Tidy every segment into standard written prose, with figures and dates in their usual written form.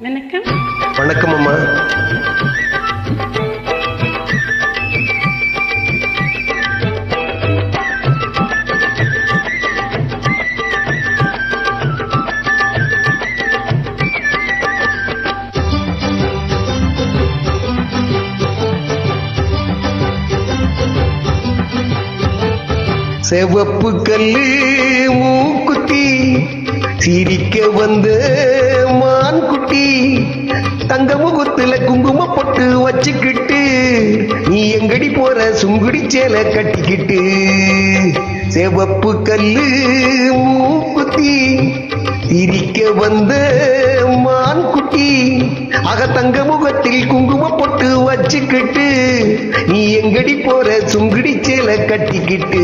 வணக்கம். வணக்கம் அம்மா. செவப்பு கல்லு மூக்குத்தி சிரிக்க வந்த மான் குட்டி தங்க முகத்துல குங்கும பொட்டு வச்சுக்கிட்டு நீ எங்கடி போற சுங்குடி சேலை கட்டிக்கிட்டு. செவப்பு கல்லு மூக்குத்தி சிரிக்க வந்த மான் குட்டி தங்க முகத்தில் குங்கும பொட்டு வச்சுக்கிட்டு நீ எங்கடி போற சுங்குடி சேலை கட்டிக்கிட்டு.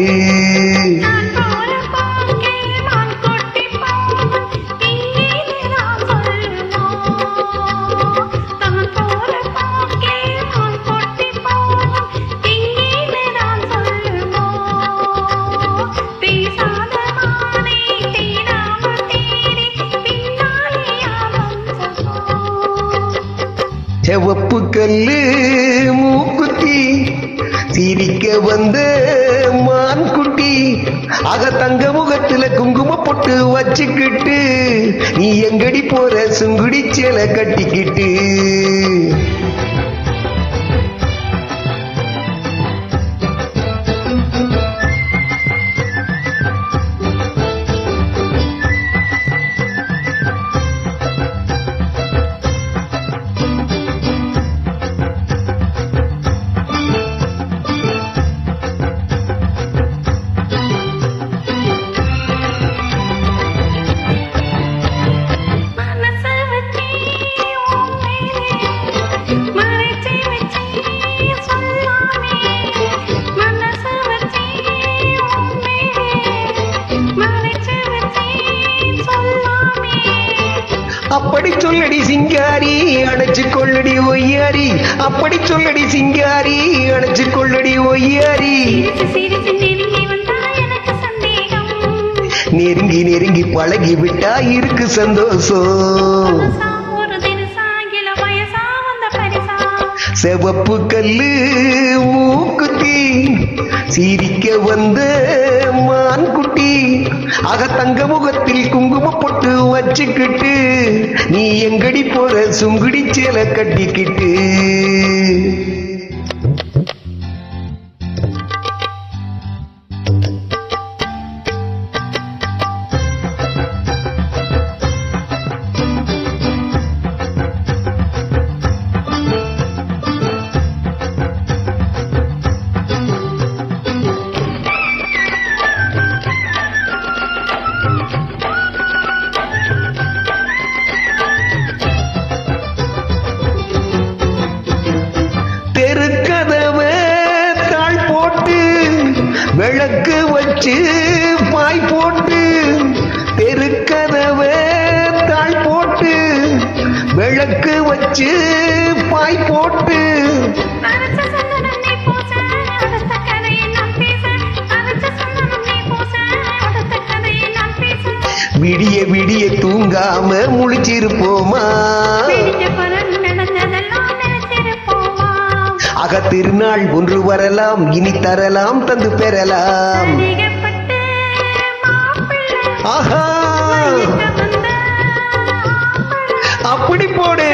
செவப்பு கல்லு மூக்குத்தி சிரிக்க வந்த மான் குட்டி தங்க முகத்துல குங்கும பொட்டு வச்சுக்கிட்டு நீ எங்கடி போற சுங்குடி சேலை கட்டிக்கிட்டு. அப்படி சொல்லடி சிங்காரி அணைச்சு கொள்ளடி ஒய்யாரி, அப்படி சொல்லடி சிங்காரி அணைச்சு கொள்ளடி ஒய்யாரி. நெருங்கி நெருங்கி பழகி விட்டா இருக்கு சந்தோஷம். செவப்பு கல்லு மூக்குத்தி சிரிக்க வந்த மான் குட்டி தங்க முகத்தில் குங்கும பொட்டு வச்சுக்கிட்டு நீ எங்கடி போற சுங்குடி சேலை கட்டிக்கிட்டு. விளக்கு வச்சு பாய் போட்டு தெருக்கதவ தாழ் போட்டு விளக்கு வச்சு பாய் போட்டு விடிய விடிய தூங்காம முழிச்சிருப்போமா. திருநாள் ஒன்று வரலாம் இனி தரலாம் தந்து பெறலாம். ஆஹா அப்படி போடு.